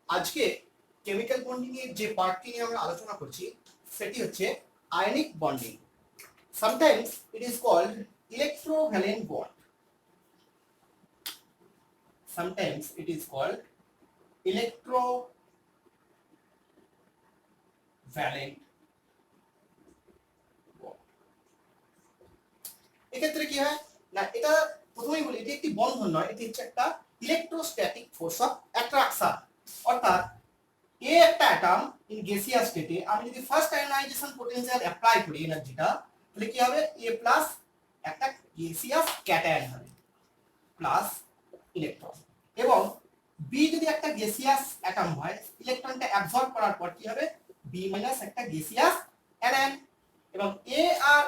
আজকে chemical bonding এর যে পার্টটি নিয়ে আমরা আলোচনা করছি সেটি হচ্ছে ionic bonding. Sometimes it is called electrovalent bond. Sometimes it is called electrovalent bond. এক্ষেত্রে কি হয় না, এটা প্রথমেই বলি এটি একটি বন্ধন নয়, এটি হচ্ছে একটা ইলেকট্রোস্ট্যাটিক ফোর্স অফ অ্যাট্রাকশন। অর্থাৎ এ একটা অ্যাটম ইন গ্যাসিয়াস স্টেটে আমি যদি ফার্স্ট আয়নাইজেশন পোটেনশিয়াল অ্যাপ্লাই করি এনার্জিটা, তাহলে কি হবে, এ প্লাস একটা গ্যাসিয়াস ক্যাটায়ন হবে প্লাস ইলেকট্রন, এবং বি যদি একটা গ্যাসিয়াস অ্যাটম হয় ইলেকট্রনটা অ্যাবজর্ব করার পর কি হবে, বি মাইনাস একটা গ্যাসিয়াস অ্যানায়ন, এবং এ আর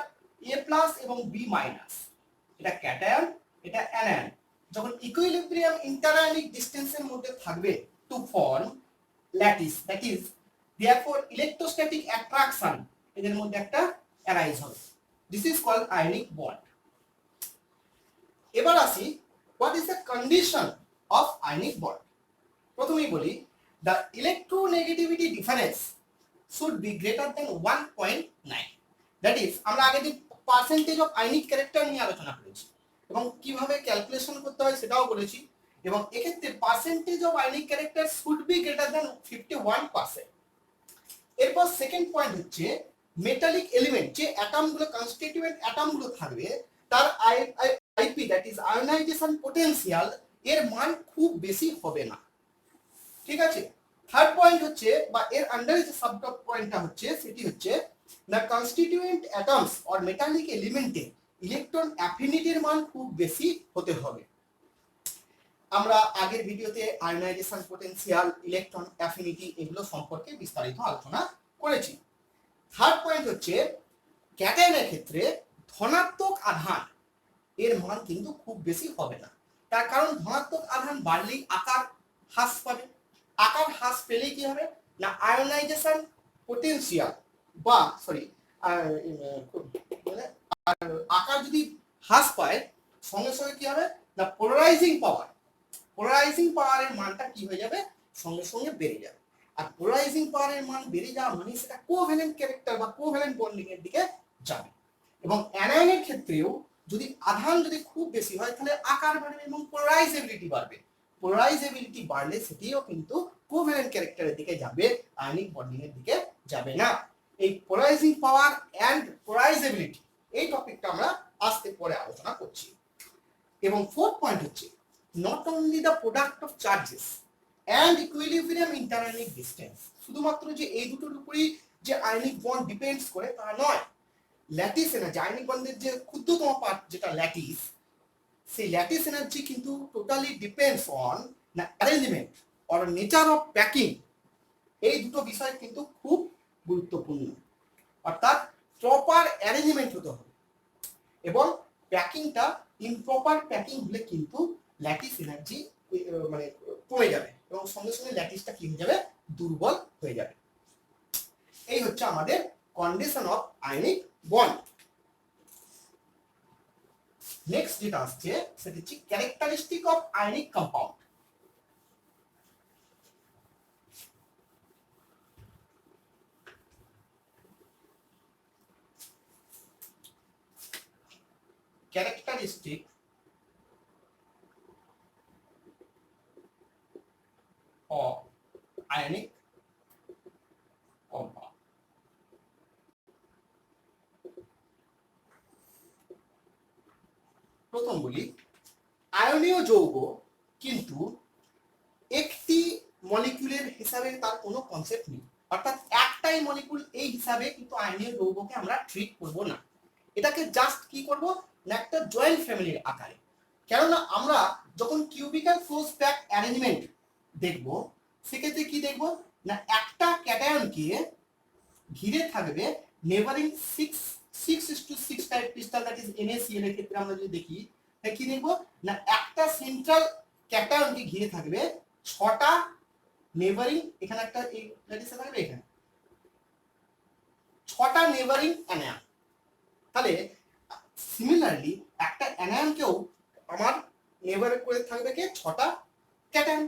এ প্লাস এবং বি মাইনাস এটা ক্যাটায়ন এটা অ্যানায়ন যখন ইকুইলিব্রিয়াম ইন্টারআয়নিক ডিসটেন্সের মধ্যে থাকবে to form lattice, that is therefore electrostatic attraction এদের মধ্যে একটা অ্যারাইজ হবে। This is called ionic bond. এবার আসি what is the condition of ionic bond. প্রথমেই বলি the electronegativity difference should be greater than 1.9, that is আমরা আগে যে পার্সেন্টেজ অফ আয়নিক ক্যারেক্টার নিয়ে আলোচনা করেছি এবং কিভাবে ক্যালকুলেশন করতে হয় সেটাও বলেছি, এবং এক্ষেত্রে percentage of ionic character should be greater than 51%। এরপর সেকেন্ড পয়েন্ট হচ্ছে মেটালিক এলিমেন্ট, যে অ্যাটমগুলো কনস্টিটিউয়েন্ট অ্যাটমগুলো থাকবে তার IP that is ionisation potential এর মান খুব বেশি হবে না। ঠিক আছে, থার্ড পয়েন্ট হচ্ছে বা এর আন্ডারে যে সাব টপ পয়েন্টটা হচ্ছে সেটি হচ্ছে the constituent atoms or metallic এলিমেন্টে ইলেকট্রন অ্যাফিনিটির মান খুব বেশি হতে হবে। আমরা আগের ভিডিওতে আয়নাইজেশন পোটেনশিয়াল, ইলেকট্রন অ্যাফিনিটি এগুলো সম্পর্কে বিস্তারিত আলোচনা করেছি। থার্ড পয়েন্ট হচ্ছে ক্যাটায়নের ক্ষেত্রে ধনাত্মক আধান এর মান কিন্তু খুব বেশি হবে না, তার কারণ ধনাত্মক আধান বাড়লেই আকার হ্রাস পাবে, আকার হ্রাস পেলেই কি হবে না আয়নাইজেশন পোটেনশিয়াল বা সরি আকার যদি হ্রাস পায় সঙ্গে সঙ্গে কি হবে না পোলারাইজিং পাওয়ারের মানটা কি হয়ে যাবে, সঙ্গে সঙ্গে বেড়ে যাবে। আর পোলারাইজিং পাওয়ারের মান বেড়ে যাওয়া মানে সেটা কোভ্যালেন্ট ক্যারেক্টার বা কোভ্যালেন্ট বন্ডিং এর দিকে যাবে। এবং অ্যানায়নের ক্ষেত্রেও যদি আধান যদি খুব বেশি হয় তাহলে আকার বাড়বে এবং পোলারাইজেবিলিটি বাড়বে, পোলারাইজেবিলিটি বাড়লে সেটিও কিন্তু কোভ্যালেন্ট ক্যারেক্টারের দিকে যাবে, আয়নিক বন্ডিং এর দিকে যাবে না। এই পোলারাইজিং পাওয়ার এন্ড পোলারাইজেবিলিটি এই টপিকটা আমরা আজকে পরে আলোচনা করছি। এবং ফোর্থ পয়েন্ট হচ্ছে not only the product of charges and equilibrium interionic distance, শুধুমাত্র যে এই দুটোর উপরই যে আয়নিক বন্ড ডিপেন্ডস করে তা নয়, ল্যাটিস এনার্জি, আয়নিক বন্ডের যে ক্ষুদ্রতম পার্ট যেটা ল্যাটিস, সেই ল্যাটিস এনার্জি কিন্তু টোটালি ডিপেন্ডস অন না arrangement or nature of packing. এই দুটো বিষয় কিন্তু খুব গুরুত্বপূর্ণ, অর্থাৎ প্রপার অ্যারেঞ্জমেন্ট হতে হবে, এবং প্যাকিংটা ইমপ্রপার প্যাকিং হলে কিন্তু ল্যাটিস এনার্জি মানে কমে যাবে এবং সঙ্গে সঙ্গে ল্যাটিসটা কি হয়ে যাবে, দুর্বল হয়ে যাবে। এই হচ্ছে আমাদের condition of ionic bond. Next যেটা আসছে সেটা হচ্ছে characteristic of ionic compound. Characteristic of ionic compound. প্রথম বলি আয়নীয় যৌগ কিন্তু একটি মলিকিউলের হিসাবে তার কোনো কনসেপ্ট নেই, অর্থাৎ একটাই মলিকিউল এই হিসাবে কিন্তু আয়নীয় যৌগকে আমরা ট্রিট করব না, এটাকে জাস্ট কি করব না একটা জয়েন্ট ফ্যামিলির আকারে। কেননা আমরা যখন কিউবিক্যাল ফোর্স ব্যাক অ্যারেঞ্জমেন্ট দেখব সেক্ষেত্রে কি দেখব না একটা ক্যাটায়নকে ঘিরে থাকবে neighbouring 6:6 type crystal, that is NaCl এর ক্ষেত্রে আমরা যদি দেখি তাহলে কি দেখব না একটা সেন্ট্রাল ক্যাটায়নকে ঘিরে থাকবে 6টা নেবারিং, এখানে একটা এই ল্যাটিসে থাকবে, এখানে 6টা নেবারিং অ্যানায়ন। তাহলে সিমিলারলি একটা অ্যানায়নকেও আমার নেবার করে থাকবে কে 6টা ক্যাটায়ন।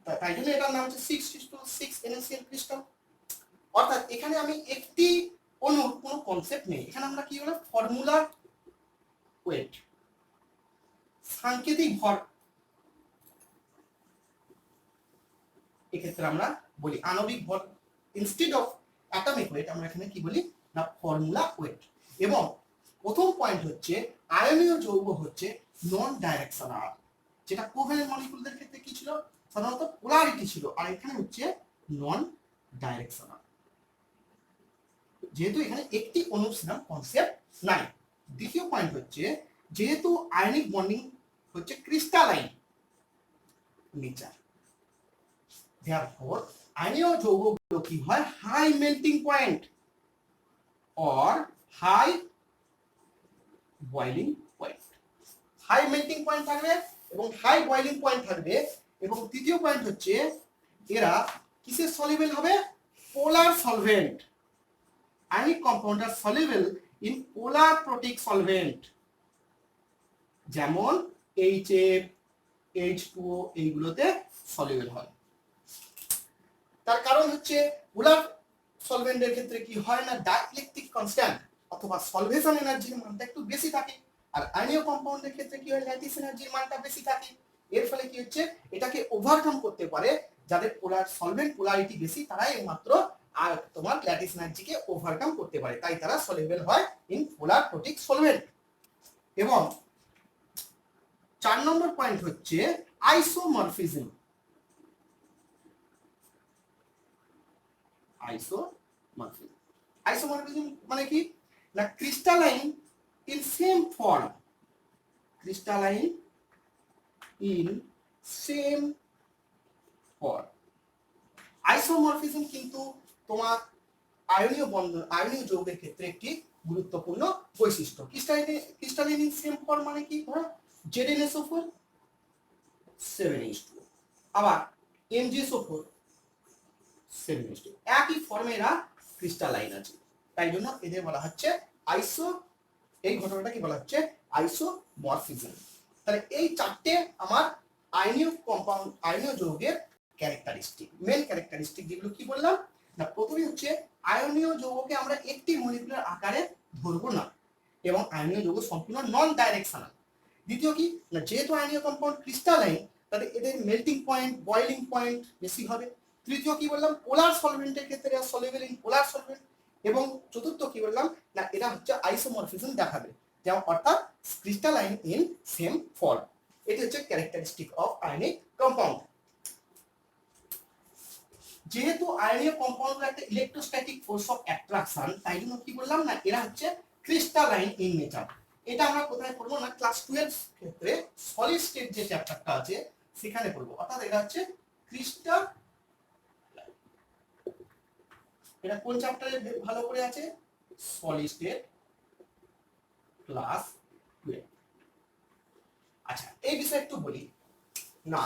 তাই জন্য এটার নাম হচ্ছে 6:6 NaCl ক্রিস্টাল। অর্থাৎ এখানে আমি একটি অণুর কোনো কনসেপ্ট নেই, এখানে আমরা কি বলে ফর্মুলা ওয়েট, সাংকেতিক ভর এক্ষেত্রে আমরা বলি আণবিক ভর। ইনস্টেড অফ অ্যাটমিক ওয়েট আমরা এখানে কি বলি না ফর্মুলা ওয়েট। এবং প্রথম পয়েন্ট হচ্ছে আয়নীয় যৌগ হচ্ছে নন ডাইরেকশনাল, যেটা কোভ্যালেন্ট মলিকিউলদের ক্ষেত্রে কি ছিল সাধারণত পোলারিটি ছিল, আর এখানে হচ্ছে নন ডাইরেকশনাল, যেহেতু এখানে একটি অনুসিনাম কনসেপ্ট নাই। দ্বিতীয় পয়েন্ট হচ্ছে যেহেতু আয়নিক বন্ডিং হচ্ছে ক্রিস্টালাইন নেচার, therefore আয়নীয় যৌগগুলো কি হয় high melting point or high boiling point, high melting point থাকবে এবং হাই বয়েলিং পয়েন্ট থাকবে। এবং তৃতীয় পয়েন্ট হচ্ছে এরা কিসের সলিউবল হবে পোলার সলভেন্ট, আয়নিক কম্পাউন্ড আর soluble in polar protic solvent, যেমন HF H2O এইগুলোতে সলিউবল হয়। তার কারণ হচ্ছে পোলার সলভেন্টের ক্ষেত্রে কি হয় না ডাইইলেকট্রিক কনস্ট্যান্ট অথবা সলভেশন এনার্জির মানটা একটু বেশি থাকে, আর আয়নীয় কম্পাউন্ডের ক্ষেত্রে কি হয় ল্যাটিস এনার্জির মানটা বেশি থাকে। এর ফলে কি হচ্ছে এটাকে ওভারকাম করতে পারে যাদের পোলার সলভেন্ট পোলারিটি বেশি তারাই একমাত্র আর তোমার ল্যাটিস এনার্জিকে ওভারকাম করতে পারে, তাই তারা সলিউবল হয় ইন পোলার প্রোটিক সলভেন্ট। এবং 4 নম্বর পয়েন্ট হচ্ছে আইসোমরফিজম। আইসোমরফিজম মানে কি না crystalline in same form, crystalline in same form. Isomorphism কিন্তু তোমার আয়নীয় বন্ধন আয়নীয় যৌগের ক্ষেত্রে একটি গুরুত্বপূর্ণ বৈশিষ্ট্য। ক্রিস্টালাইন ইন সেম ফর্ম মানে কি ধরো ZnSO4 7H2, আবার MgSO4 7H2, একই ফর্মে এরা ক্রিস্টালাইন আছে, তাই জন্য এদের বলা হচ্ছে আইসো, এই ঘটনাটা কি বলা হচ্ছে আইসোমরফিজম। তাহলে এই চারটে আমার আয়নীয় কম্পাউন্ড আয়নীয় যৌগের ক্যারেক্টারিস্টিক, মেন ক্যারেক্টারিস্টিক যেগুলো কি বললাম না প্রথমে হচ্ছে আয়নীয় যৌগকে আমরা একটি মলিকুলার আকারে ধরবো না এবং আয়নীয় যৌগ সম্পূর্ণ নন ডাইরেকশনাল। দ্বিতীয় কি না যেহেতু আয়নীয় কম্পাউন্ড ক্রিস্টালাইন তাহলে এদের মেল্টিং পয়েন্ট বয়েলিং পয়েন্ট বেশি হবে। তৃতীয় কি বললাম পোলার সলভেন্টের ক্ষেত্রে এরা সলিউবল ইন পোলার সলভেন্ট। এবং চতুর্থ কি বললাম না এরা হচ্ছে আইসোমরফিজম দেখাবে, যেমন অর্থাৎ ক্রিস্টালাইন ইন সেম ফর্ম। এটি হচ্ছে ক্যারেক্টারিস্টিক অফ আয়নিক কম্পাউন্ড। যেহেতু আয়নীয় কম্পাউন্ডের একটা ইলেকট্রোস্ট্যাটিক ফোর্স অফ অ্যাট্রাকশন, তাই জন্য কি বললাম না এরা হচ্ছে ক্রিস্টালাইন ইন নেচার। এটা আমরা কোথায় পড়বো না ক্লাস 12 ক্ষেত্রে সলিড স্টেট যে চ্যাপ্টারটা আছে সেখানে পড়বো। অর্থাৎ এটা হচ্ছে ক্রিস্টাল, এটা কোন চ্যাপ্টারে ভালো করে আছে সলিড স্টেট ক্লাস 12। আচ্ছা এই বিষয়ে একটু বলি না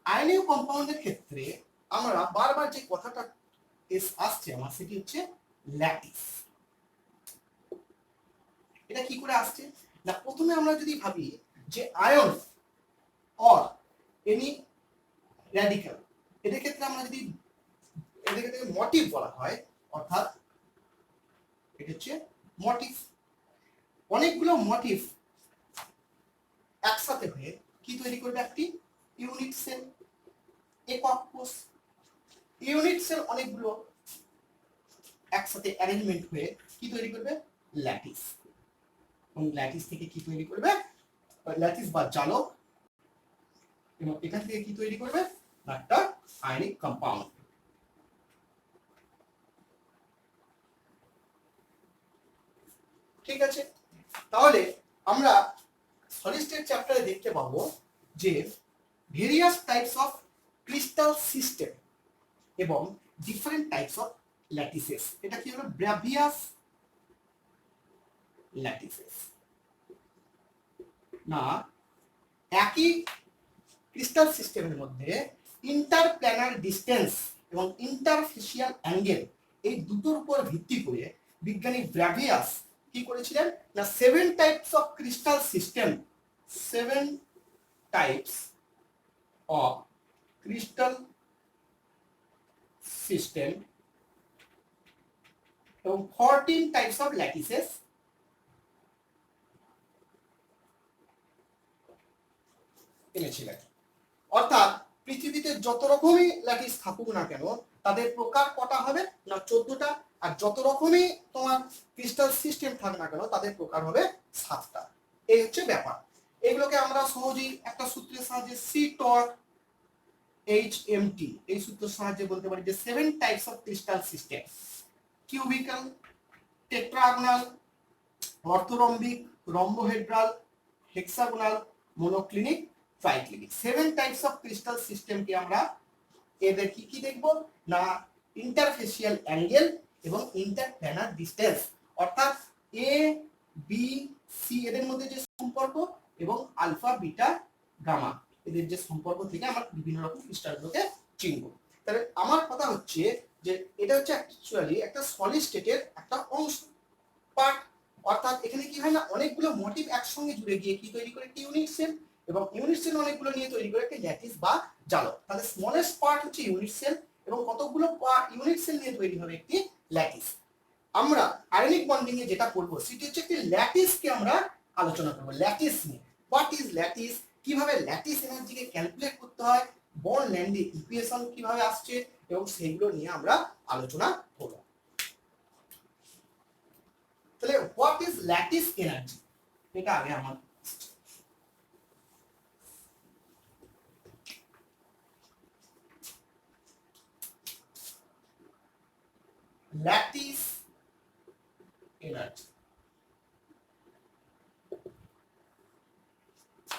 আয়নীয় কম্পাউন্ডের ক্ষেত্রে আমরা বারবার যে কথাটা আসছে আমার সেটি হচ্ছে ল্যাটিস। এটা কি করে আসছে না প্রথমে আমরা যদি ভাবি যে আয়ন অর এনি র্যাডিক্যাল এদের ক্ষেত্রে আমরা যদি এদেরকে মোটিভ বলা হয়, অর্থাৎ এটা হচ্ছে মোটিভ, অনেকগুলো মোটিভ একসাথে হয়ে কি তৈরি করবে একটি ইউনিট সেল, একক কোষ। ইউনিট সেল অনেকগুলো একসাথে অ্যারেঞ্জমেন্ট হয়ে কি তৈরি করবে ল্যাটিস, এবং ল্যাটিস থেকে কি তৈরি করবে ল্যাটিস বা জালক, এবং এখান থেকে কি তৈরি করবে একটা আয়নিক কম্পাউন্ড। ঠিক আছে, তাহলে আমরা সলিড স্টেট চ্যাপ্টারে দেখতে পাবো যে various types of crystal system এবং ডিফারেন্ট টাইপস অফ ল্যাটিসেস। এটা কি হলো ভেরিয়াস ল্যাটিসেস না একই ক্রিস্টাল সিস্টেমের মধ্যে ইন্টারপ্ল্যানার ডিসটেন্স এবং ইন্টারফেসিয়াল অ্যাঙ্গেল এই দুটোর উপর ভিত্তি করে বিজ্ঞানী ব্রাভিয়াস কি করেছিলেন না 7 types of crystal system, 7 types of crystal system এবং 14 টাইপস অফ ল্যাটিসেস এনেছিলেন। অর্থাৎ পৃথিবীতে যত রকমই ল্যাটিস থাকুক না কেন তাদের প্রকার কটা হবে না 14টা, আর যত রকমই তোমার ক্রিস্টাল সিস্টেম থাক না কেন তাদের প্রকার হবে 7টা। এই হচ্ছে ব্যাপার। এগুলোকে আমরা সহজেই একটা সূত্রের সাহায্যে CTOR-HMT এই সূত্রের সাহায্যে বলতে পারি যে 7 types of crystal system: cubical, tetragonal, orthorhombic, rhombohedral, hexagonal, monoclinic, triclinic. 7 types of crystal সিস্টেমকে আমরা এদের কি কি দেখব না ইন্টারফেসিয়াল অ্যাঙ্গেল এবং ইন্টারপ্ল্যানার ডিসটেন্স, অর্থাৎ এ বি সি এদের মধ্যে যে সম্পর্ক এবং আলফা বিটা গামা এদের যে সম্পর্ক থেকে আমরা বিভিন্ন রকম ক্রিস্টালগুলোকে চিনব। তাহলে আমার কথা হচ্ছে যে এটা হচ্ছে অ্যাকচুয়ালি একটা সলিড স্টেটের একটা অংশ, পার্ট। অর্থাৎ এখানে কি হয় না অনেকগুলো মোটিভ একসঙ্গে জুড়ে গিয়ে কি তৈরি করে একটি ইউনিট সেল, এবং ইউনিট সেল অনেকগুলো নিয়ে তৈরি করে একটা ল্যাটিস বা জালক। তাহলে স্মলেস্ট পার্ট হচ্ছে ইউনিট সেল এবং কতগুলো ইউনিট সেল নিয়ে তৈরি হবে একটি ল্যাটিস। আমরা আয়নিক বন্ডিং এ যেটা করব সেটি হচ্ছে একটি ল্যাটিসকে আমরা আলোচনা করব। ল্যাটিস নিয়ে হোয়াট ইজ ল্যাটিস, কিভাবে ল্যাটিস এনার্জিকে ক্যালকুলেট করতে হয়, বর্নল্যান্ডে ইকুয়েশন কিভাবে আসছে এবং সেগুলো নিয়ে আমরা আলোচনা করব। তাহলে হোয়াট ইজ ল্যাটিস এনার্জি এটা আগে আমার ল্যাটিস এনার্জি।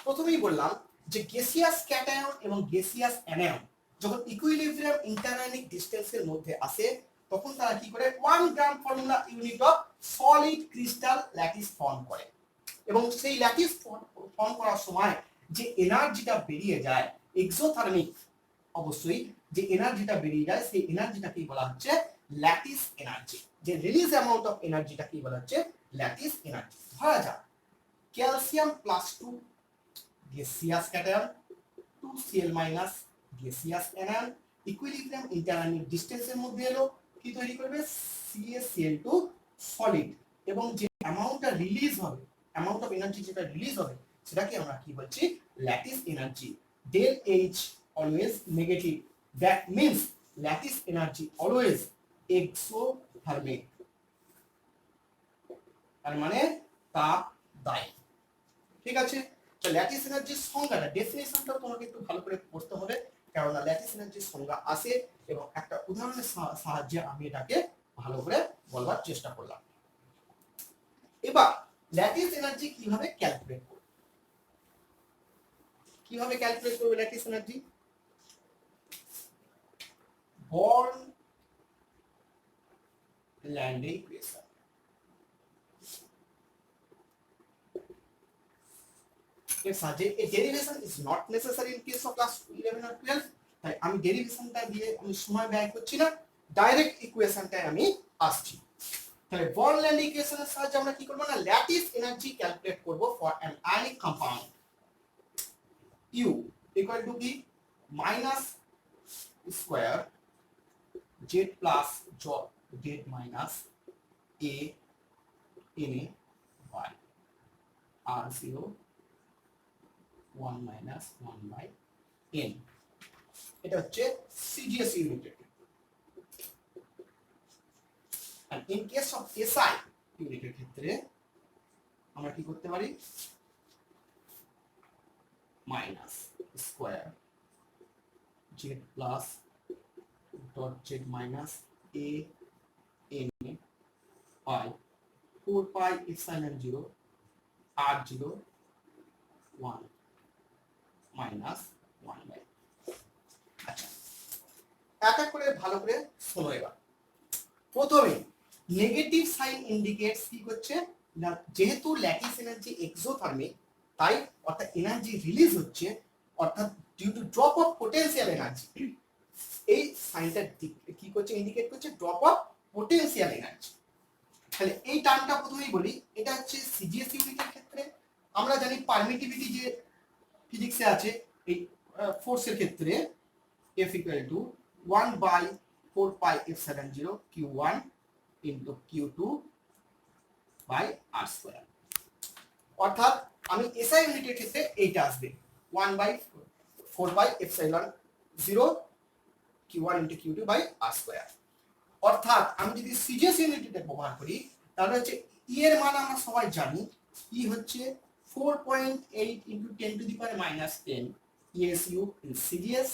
প্রথমেই বললাম যে গ্যাসিয়াস ক্যাটায়ন এবং গ্যাসিয়াস অ্যানায়ন যখন ইকুইলিব্রিয়াম ইন্টারআয়নিক ডিসটেন্সের মধ্যে আসে তখন তারা কি করে 1 gram formula unit of solid crystal lattice form করে, এবং সেই ল্যাটিস ফর্ম করার সময় যে এনার্জিটা বেরিয়ে যায় এক্সোথার্মিক, অবশ্যই যে এনার্জিটা বেরিয়ে যায় সেই এনার্জিটাকেই বলা হচ্ছে ল্যাটিস এনার্জি। যে রিলিজ অ্যামাউন্ট অফ এনার্জিটাকেই বলা হচ্ছে ল্যাটিস এনার্জি। ধরা যাক calcium +2 gaseous cation 2Cl- gaseous anion equilibrium interionic ডিসটেন্সের মধ্যে এলো, কি তৈরি করবে CaCl2 সলিড, এবং যে অ্যামাউন্টটা রিলিজ হবে, অ্যামাউন্ট অফ এনার্জি যেটা রিলিজ হবে সেটাকে আমরা কি বলছি lattice energy. del H always negative, that means lattice energy always exothermic, তার মানে তাপ দায়ী। ঠিক আছে, তো ল্যাটিস এনার্জির সংজ্ঞাটা ডেফিনিশনটা তোমাকে একটু ভালো করে পড়তে হবে, কারণ ল্যাটিস এনার্জির সংজ্ঞা আসে এবং একটা উদাহরণের সাহায্যে আমি এটাকে ভালো করে বলবার চেষ্টা করলাম। এবার ল্যাটিস এনার্জি কিভাবে ক্যালকুলেট করব, কিভাবে ক্যালকুলেট করবে lattice energy? Born Lande equation. Such a derivation is not necessary in case of class 11 আর 12, তাই আমি ডেরিভেশনটা দিয়ে আমি সময় ব্যয় করছি না, ডাইরেক্ট ইকুয়েশনটাই আমি আসছি। তাহলে বর্নল্যান্ড ইকুয়েশনের সাহায্যে আমরা কি করব না ল্যাটিস এনার্জি ক্যালকুলেট করব for an ionic compound. U equal to কি minus square Z plus Z minus A Na by R0 1 minus 1 by n, এটা হচ্ছে CGS ইউনিট। আর ইন কেস অফ SI ইউনিটের ক্ষেত্রে আমরা কি করতে পারি minus square Z plus dot Z minus A n by 4 pi epsilon 0 R0 1 minus 1 by. আচ্ছা, এক এক করে ভালো করে শোনো। এবার প্রথমে নেগেটিভ সাইন ইন্ডিকেটস কি করছে না যেহেতু ল্যাটিস এনার্জি এক্সোথার্মিক তাই অর্থাৎ এনার্জি রিলিজ হচ্ছে, অর্থাৎ due to drop of potential energy, এই সাইনটা কি করছে ইন্ডিকেট করছে ড্রপ অফ পোটেনশিয়াল এনার্জি। তাহলে এই টার্মটা প্রথমেই বলি, এটা হচ্ছে সিজিএস ইউনিটের ক্ষেত্রে। আমরা জানি পারমিটিভিটি যে ফিজিক্সে আছে এই ফোর্সের ক্ষেত্রে F equal to 1 by 4 pi epsilon 0 Q1 into Q2 by R square। অর্থাৎ আমি এসআই ইউনিটের ক্ষেত্রে এইটা আসবে 1 by 4 pi epsilon 0 Q1 into Q2 by R square। অর্থাৎ আমি যদি সিজিএস ইউনিটটা ব্যবহার করি তাহলে হচ্ছে ই এর মান আমরা সবাই জানি ই হচ্ছে 4.8 into 10 to the power minus 10 ESU in CGS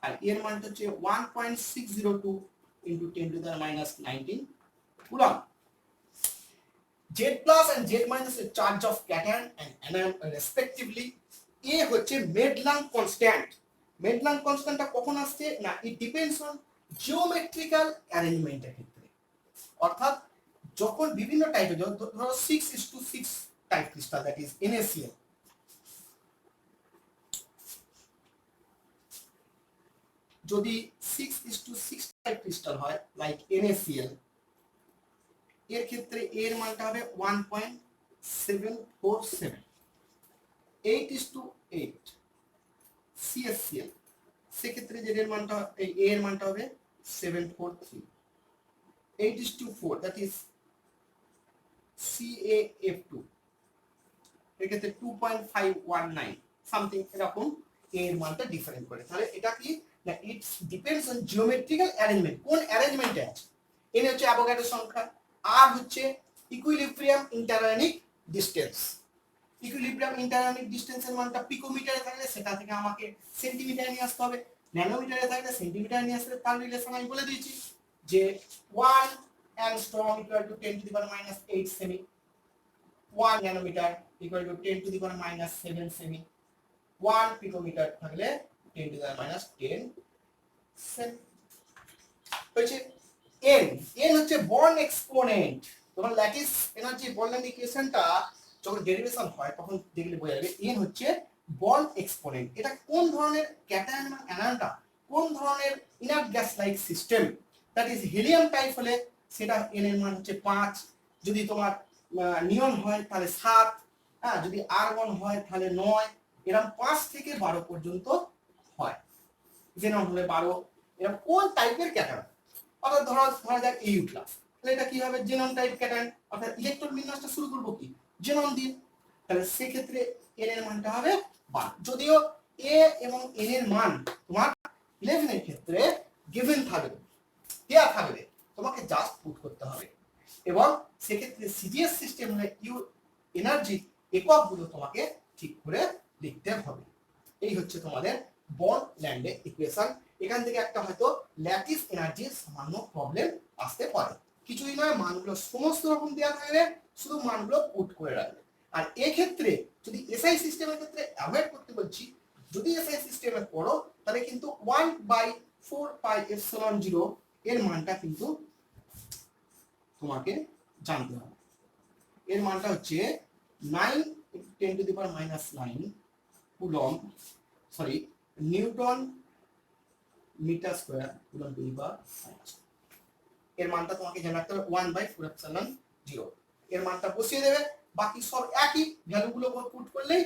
আর এর মান হচ্ছে 1.602 into 10 to the power minus 19 coulomb. Z plus and Z minus is charge of cation and anion respectively। A হচ্ছে মেডলাং কনস্ট্যান্ট। মেডলাং কনস্ট্যান্টটা কখন আসছে না ইট ডিপেন্ডস অন জিওমেট্রিক্যাল অ্যারেঞ্জমেন্টের ক্ষেত্রে। অর্থাৎ যখন বিভিন্ন টাইপের ধরো 6:6 type crystal that is NaCl, যদি 6:6 টাইপ ক্রিস্টাল হয় লাইক NaCl এর ক্ষেত্রে এর মানটা হবে 1.747। 8:8 CaCl সেক্ষেত্রে যে এর মানটা এই এর মানটা হবে 743। 8:4 দ্যাট ইজ CaF2 এর ক্ষেত্রে 2.519 সামথিং এরকম এর মানটা ডিফারেন্ট করে। তাহলে এটা কি না it's depends on geometrical arrangement, কোন অ্যারেঞ্জমেন্টে আছে। এন হচ্ছে অ্যাভোগাড্রো সংখ্যা, আর হচ্ছে equilibrium interionic distance. Equilibrium interionic ডিসটেন্সের মানটা পিকোমিটারে থাকলে সেটা থেকে আমাকে সেন্টিমিটারে নিয়ে আসতে হবে, ন্যানোমিটারে থাকলে সেন্টিমিটারে নিয়ে আসলে তার রিলেশন আমি বলে দিয়েছি যে 1 angstrom equal to 10 to the power minus 8 semi, 1 nanometer equal to 10 to the power minus 7 semi, 1 picometer থাকলে 10 to the power minus 10 semi। হচ্ছে n হচ্ছে বন্ড এক্সপোনেন্ট। যখন ল্যাটিস এনার্জি বন্ড ইকুয়েশনটা যখন ডেরিভেশন হয় তখন দেখলে বোঝা যাবে n হচ্ছে বন্ড এক্সপোনেন্ট। এটা কোন ধরনের ক্যাটায়ন এবং অ্যানায়নটা কোন ধরনের inert gas like system that is helium type হলে সেটা n এর মান হচ্ছে 5, যদি তোমার নিয়ন হয় তাহলে 7, হ্যাঁ যদি আর্গন হয় তাহলে 9, এরকম 5 থেকে 12 পর্যন্ত হয়। জেনন হলে 12, এরকম কোন টাইপের ক্যাটায়ন। অর্থাৎ ধরা যাক Au ক্লাস, তাহলে এটা কি হবে জেনন টাইপ ক্যাটায়ন। অর্থাৎ ইলেকট্রন বিন্যাসটা শুরু করব কি জেনন দিয়ে, তাহলে সেই ক্ষেত্রে n এর মানটা হবে 1। যদিও a এবং n এর মান তোমার 11 এর ক্ষেত্রে গিভেন থাকবে, দেয়া থাকবে, তোমাকে জাস্ট পুট করতে হবে। এবং সেক্ষেত্রে সিজিএস সিস্টেম হলে ইউ এনার্জি এককগুলো তোমাকে ঠিক করে লিখতে হবে। এই হচ্ছে তোমাদের বন্ড ল্যান্ডে ইকুয়েশন। এখান থেকে একটা হয়তো ল্যাটিস এনার্জির সামান্য প্রবলেম আসতে পারে, কিছুই নয়, মানগুলো সমস্ত রকম দেওয়া থাকলে শুধু মানগুলো পুট করে রাখবে। আর এক্ষেত্রে যদি এসআই সিস্টেমের ক্ষেত্রে অ্যাভয়েড করতে বলছি, যদি এসআই সিস্টেমে পড়ো তাহলে কিন্তু 1/4 পাই এপসিলন 0 এর মানটা কিন্তু তোমাকে জানতে হবে। এর মানটা হচ্ছে 9 10 to the power minus 9 coulomb, sorry newton metre square coulomb to the power minus. এর মানটা তোমাকে জানা রাখতে হবে 1/4 এপসিলন 0। এর মানটা বসিয়ে দেবে, বাকি সব একই ভ্যালুগুলো পুট করলেই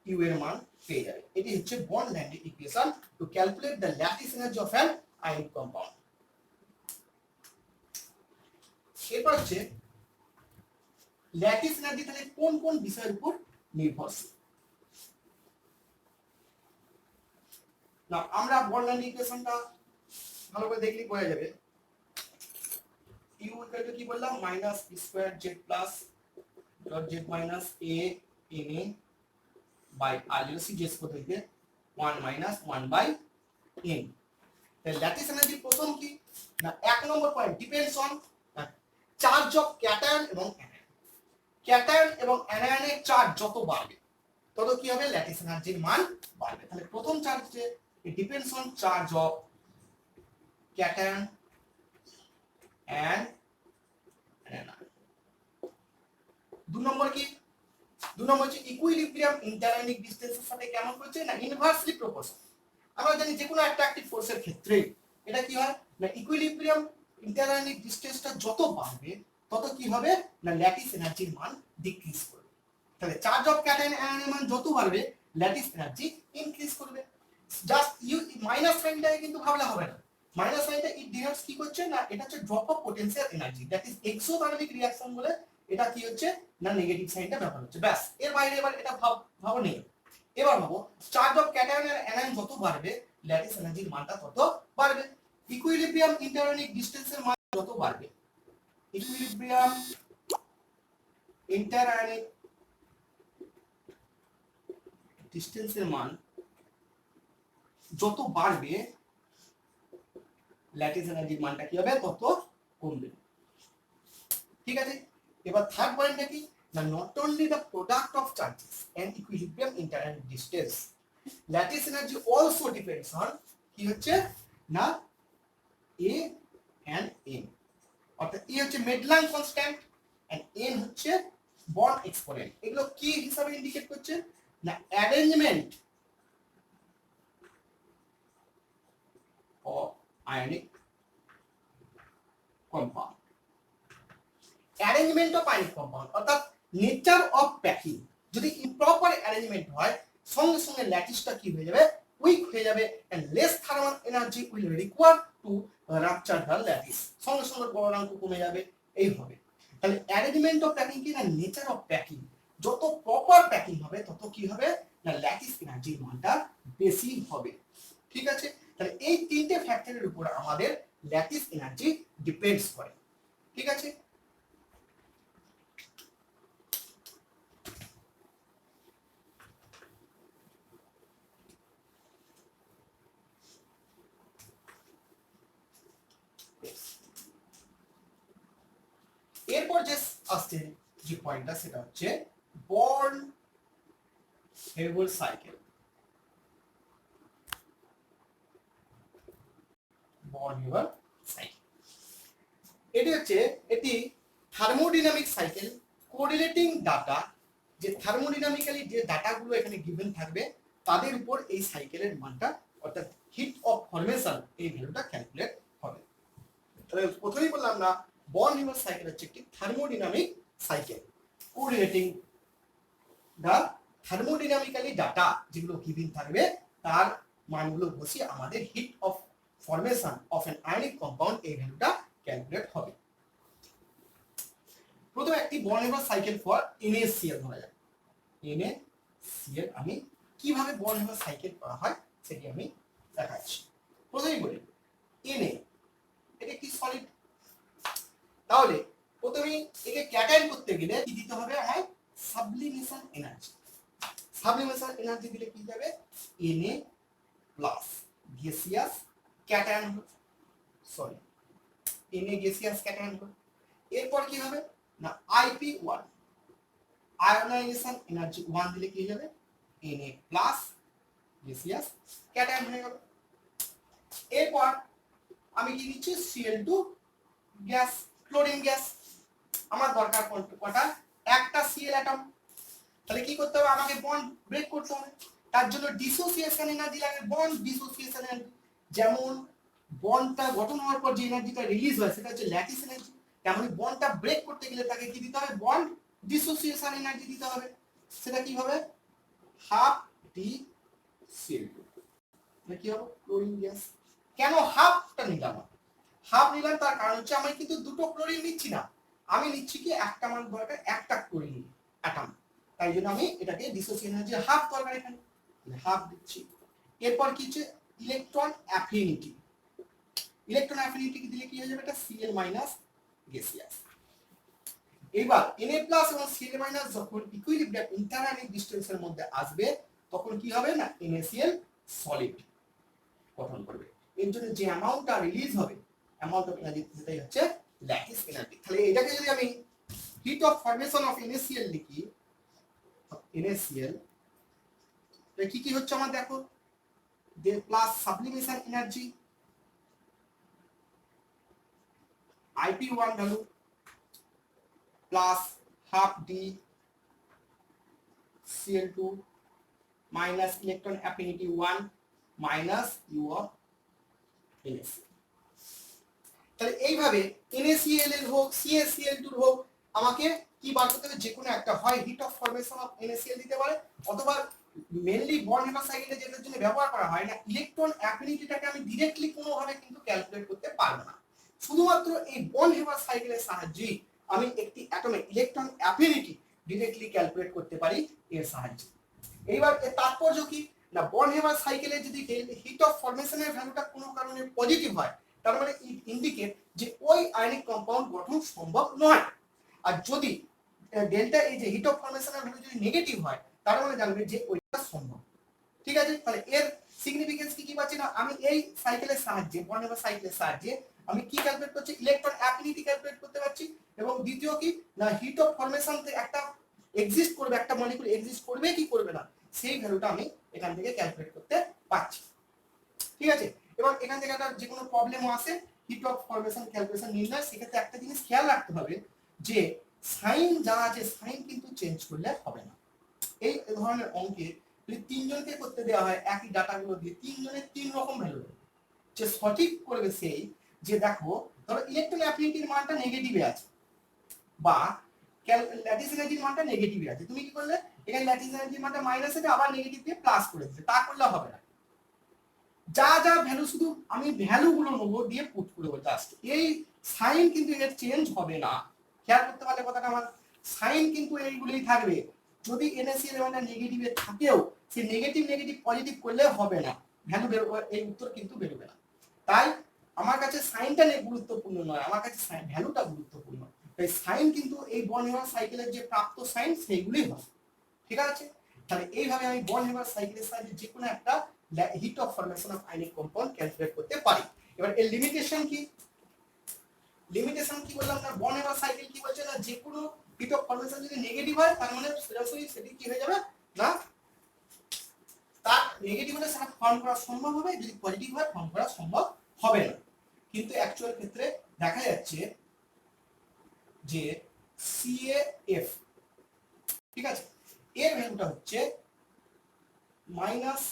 ইউ এর মান পেয়ে যাবে। এটি হচ্ছে বন্ড ল্যান্ডে equation to calculate the lattice energy of an ionic compound. এরপর হচ্ছে ল্যাটিস এনার্জি তাহলে কোন কোন বিষয়ের উপর নির্ভরশীল। না আমরা বন্ড ল্যান্ড ইকুয়েশনটা ভালো করে দেখলেই বোঝা যাবে। ইউ ইকুয়াল টু কি বললাম minus b square z plus dot z minus a n a by r যেটা সিজিএস পদ্ধতিতে 1 মাইনাস 1 বাই এন। তাহলে ল্যাটিস এনার্জি প্রথম কি না 1 number point depends on charge of cation এবং অ্যানায়ন। ক্যাটায়ন এবং অ্যানায়নের চার্জ যত বাড়বে তত কি হবে ল্যাটিস এনার্জির মান বাড়বে। তাহলে প্রথম চার্জ যে depends on charge of cation and anion. 2 number কি 2 নম্বর হচ্ছে ইকুইলিব্রিয়াম ইন্টারআয়নিক ডিসটেন্সের সাথে কেমন হচ্ছে না ইনভার্সলি প্রপোর্শনাল। আমরা জানি যে কোনো অ্যাট্রাকটিভ ফোর্সের ক্ষেত্রে এটা কি হয় না ইকুইলিব্রিয়াম ইন্টারআয়নিক ডিসটেন্সটা যত বাড়বে তত কি হবে না ল্যাটিস এনার্জির মান ডিক্রিজ করবে। তাহলে চার্জ অফ ক্যাটায়ন অ্যানায়নের মান যত বাড়বে ল্যাটিস এনার্জি ইনক্রিজ করবে। জাস্ট ইউ মাইনাস সাইনটাকে কিন্তু ভাবলে হবে না। মাইনাস সাইনটা ইট ডিনোটস কি করছে না, এটা হচ্ছে drop of potential energy, that is exothermic reaction বলে এটা কি হচ্ছে না নেগেটিভ সাইনটা ব্যবহার হচ্ছে। ব্যাস, এর বাইরে এবার এটা ভাবো নেই। এবার ভাবো চার্জ অফ ক্যাটায়ন আর অ্যানায়ন যত বাড়বে ল্যাটিস এনার্জির মানটা তত বাড়বে। ইকুইলিব্রিয়াম ইন্টারআয়নিক ডিসটেন্সের মান যত বাড়বে, ইকুইলিব্রিয়াম ইন্টারআয়নিক ডিসটেন্সের মান যত বাড়বে ল্যাটিস এনার্জির মানটা কি হবে তত কমবে। ঠিক আছে, এবার থার্ড পয়েন্টটা কি না, not only the product of charges and equilibrium interionic distance, lattice energy also depends on কি হচ্ছে না এ এন্ড এন, অর্থাৎ এ হচ্ছে মেডলাং কনস্ট্যান্ট এন্ড এন হচ্ছে বন্ড এক্সপোনেন্ট। এগুলো কি হিসাবে ইন্ডিকেট করছে না arrangement of ionic compound, arrangement of ionic compound অর্থাৎ নেচার অফ প্যাকিং। যদি ইমপ্রপার অ্যারেঞ্জমেন্ট হয় সঙ্গে সঙ্গে ল্যাটিসটা কি হয়ে যাবে, উইক হয়ে যাবে and less thermal energy will require to rupture the lattice, সঙ্গে সঙ্গে গলনাঙ্ক কমে যাবে। এইভাবে তাহলে অ্যারেঞ্জমেন্ট অফ প্যাকিং কি না নেচার অফ প্যাকিং, যত প্রপার প্যাকিং হবে তত কি হবে না ল্যাটিস এনার্জির মানটা বেশি হবে। ঠিক আছে, তাহলে এই তিনটে ফ্যাক্টরের উপর আমাদের ল্যাটিস এনার্জি ডিপেন্ডস করে। ঠিক আছে, এরপর যে আসছে যে পয়েন্টটা সেটা হচ্ছে বর্ন হেবল সাইকেল। বর্ন হেবল সাইকেল এটি থার্মোডাইনামিক সাইকেল কোরিলেটিং ডাটা, যে থার্মোডাইনামিক্যালি যে ডাটাগুলো এখানে গিভেন থাকবে তাদের উপর এই সাইকেলের মানটা অর্থাৎ হিট অফ ফরমেশন এই ভ্যালুটা ক্যালকুলেট হবে। তাহলে প্রথমেই বললাম না বর্ন হেবল সাইকেল হচ্ছে একটি থার্মোডাইনামিক সাইকেল কোরিলেটিং দা থার্মোডাইনামিক্যালি ডাটা যেগুলো গিভেন থাকবে তার মানগুলো বসিয়ে আমাদের hit of formation of an ionic compound এই ভ্যালুটা ক্যালকুলেট হবে। প্রথমে একটি বর্ন হেবল সাইকেল ফর NaCl ধরা যাক। NaCl আমি কিভাবে বর্ন হেবল সাইকেল করা হয় সেটি আমি দেখাচ্ছি। প্রথমেই বলি Na এটা একটি সলিড, তাহলে প্রথমেই একে ক্যাটায়ন করতে গেলে কি দিতে হবে আমার সাবলিমেশন এনার্জি। সাবলিমেশন এনার্জি দিলে কি যাবে Na plus gaseous cation, sorry Na gaseous cation. এরপর কি হবে না IP1 আয়োনাইজেশন এনার্জি 1 দিলে কি যাবে Na প্লাস গ্যাসিয়াস ক্যাটায়ন হয়ে গেল। এরপর আমি কি দিচ্ছি Cl2 গ্যাস, ক্লোরিন গ্যাস। আমার দরকার কটা একটা Cl অ্যাটম, তাহলে কি করতে হবে আমাকে বন্ড ব্রেক করতে হবে, তার জন্য ডিসোসিয়েশন এনার্জি লাগে, বন্ড ডিসোসিয়েশন এনার্জি। যেমন বন্ডটা গঠন হওয়ার পর যে এনার্জিটা রিলিজ হয় সেটা হচ্ছে ল্যাটিস এনার্জি, তেমনি বন্ডটা ব্রেক করতে গেলে তাকে কি দিতে হবে বন্ড ডিসোসিয়েশন এনার্জি দিতে হবে। সেটা কি হবে হাফ ডি Cl2, মানে কি হবে ক্লোরিন গ্যাস। কেন হাফটা নিলাম, হাফ নিলাম তার কারণ হচ্ছে আমি কিন্তু দুটো ক্লোরিন নিচ্ছি না, আমি নিচ্ছি কি একটা মান দরকার একটা ক্লোরিন অ্যাটম, তাই জন্য আমি এটাকে ডিসোসিয়েশন এনার্জি হাফ দরকার এখানে হাফ দিচ্ছি। এরপর কি হচ্ছে ইলেকট্রন অ্যাফিনিটি, ইলেকট্রন অ্যাফিনিটি দিলে কি হয়ে যাবে এটা Cl মাইনাস গ্যাসিয়াস। এবার Na প্লাস এবং Cl মাইনাস যখন ইকুইলিব্রিয়াম ইন্টারআয়নিক ডিসটেন্সের মধ্যে আসবে তখন কি হবে না NaCl সলিড গঠন করবে। এর জন্য যে অ্যামাউন্টটা রিলিজ হবে অ্যামাউন্ট অফ এনার্জি সেটাই হচ্ছে ল্যাটিস এনার্জি। তাহলে এটাকে যদি আমি heat of formation of NaCl লিখি, NaCl এটা কি কি হচ্ছে আমার দেখো দে plus sublimation energy IP1 value plus half D Cl2 minus electron affinity 1 minus U of NaCl। তাহলে এইভাবে NaCl এর হোক CaCl2 এর হোক আমাকে কি বার করতে হবে, যে কোনো একটা হয় hit of formation of NaCl দিতে পারে অথবা মেনলি বন্ড হেবার সাইকেলে যেটার জন্য ব্যবহার করা হয় না, ইলেকট্রন অ্যাফিনিটিটাকে আমি ডিরেক্টলি কোনোভাবে কিন্তু ক্যালকুলেট করতে পারবো না। শুধুমাত্র এই বন্ড হেবার সাইকেলের সাহায্যেই আমি একটি অ্যাটমের ইলেকট্রন অ্যাফিনিটি ডিরেক্টলি ক্যালকুলেট করতে পারি এর সাহায্যে। এইবার এর তাৎপর্য কি না, বন্ড হেবার সাইকেলে যদি হিট অফ ফরমেশনের ভ্যালুটা কোনো কারণে পজিটিভ হয়, তার মানে ইট ইন্ডিকেট যে ওই আয়নিক কম্পাউন্ড গঠন সম্ভব নয়। আর যদি ডেল্টা এই যে হিট অফ ফরমেশনের ভ্যালু যদি নেগেটিভ হয়, তার মানে জানবে যে ওইটা সম্ভব। ঠিক আছে, তাহলে এর সিগনিফিকেন্স কি কি পাচ্ছি না, আমি এই সাইকেলের সাহায্যে বন্ড হেবার সাইকেলের সাহায্যে আমি কি ক্যালকুলেট করছি, ইলেকট্রন অ্যাফিনিটি ক্যালকুলেট করতে পারছি। এবং দ্বিতীয় কি না, হিট অফ ফরমেশন একটা এক্সিস্ট করবে, একটা মলিকিউল এক্সিস্ট করবে কি করবে না, সেই ভ্যালুটা আমি এখান থেকে ক্যালকুলেট করতে পারছি। ঠিক আছে, এবার এখান থেকে একটা যে কোনো প্রবলেমও আসে হিট অফ ফরমেশন ক্যালকুলেশন নির্ণয়, সেক্ষেত্রে একটা জিনিস খেয়াল রাখতে হবে যে সাইন যা আছে সাইন কিন্তু চেঞ্জ করলে হবে না। এই ধরনের অঙ্কে যদি তিনজনকে করতে দেওয়া হয় একই ডাটাগুলো দিয়ে, তিনজনের তিন রকম ভ্যালু দেবে, যে সঠিক করবে সেই যে দেখো ধরো ইলেকট্রন অ্যাফিনিটির মানটা নেগেটিভে আছে বা ল্যাটিস এনার্জির মানটা নেগেটিভে আছে, তুমি কি করলে এখানে ল্যাটিস এনার্জির মানটা মাইনাস আছে আবার নেগেটিভ দিয়ে প্লাস করে দিতে, তা করলে হবে না। যা যা ভ্যালু শুধু আমি ভ্যালুগুলো নেবো দিয়ে পুট করবো জাস্ট, এই সাইন কিন্তু এর চেঞ্জ হবে না। খেয়াল করতে পারলে কথাটা আমার, সাইন কিন্তু এইগুলোই থাকবে। যদি NaCl এর নেগেটিভে থাকেও সে নেগেটিভ নেগেটিভ পজিটিভ করলে হবে না, ভ্যালু বের এই উত্তর কিন্তু বেরোবে না। তাই আমার কাছে সাইনটা গুরুত্বপূর্ণ নয়, আমার কাছে সাইন ভ্যালুটা গুরুত্বপূর্ণ। তাই সাইন কিন্তু এই বন্ড হেবার সাইকেলের যে প্রাপ্ত সাইন সেইগুলোই হবে। ঠিক আছে, তাহলে এইভাবে আমি বন্ড হেবার সাইকেলের সাহায্যে যে কোনো একটা hit of formation of ionic compound calculate করতে পারি। এবার এর লিমিটেশন কি, লিমিটেশন কি বললাম না, বন্ড হেবার সাইকেল কি বলছে না, যে কোনো হিট অফ ফরমেশন যদি নেগেটিভ হয় তার মানে সরাসরি সেটি কি হয়ে যাবে না, তার নেগেটিভ হলে সেটা ফর্ম করা সম্ভব হবে, যদি পজিটিভ হয় ফর্ম করা সম্ভব হবে না। কিন্তু অ্যাকচুয়াল ক্ষেত্রে দেখা যাচ্ছে যে CaF, ঠিক আছে, এর ভ্যালুটা হচ্ছে minus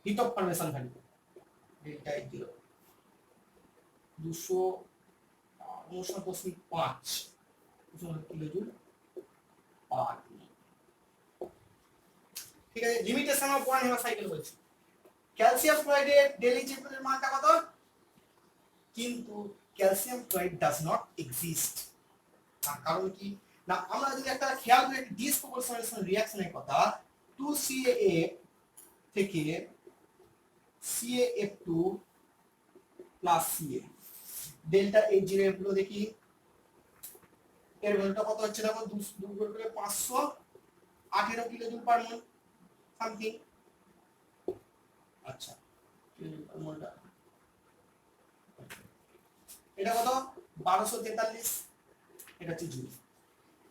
hit of formation value delta H0 259.5 kilojoule পার। ঠিক আছে, limitation of bond Haber cycle বলছি। ক্যালসিয়াম ক্লোরাইডের ডেলিজিবল এর মানটা কত, কিন্তু calcium chloride does not exist. তার কারণ কি না, আমরা যদি একটা খেয়াল করি একটা ডিসপ্রপোর্শনাল রিঅ্যাকশনের কথা, 2CaF থেকে CaF2 plus Ca delta H0 গুলো দেখি, এর ভ্যালুটা কত হচ্ছে দেখো, 2 গুণ করে 518 কিলোজুল পার মোল সামথিং। আচ্ছা মোলটা এটা কত 1243, এটা হচ্ছে জুল।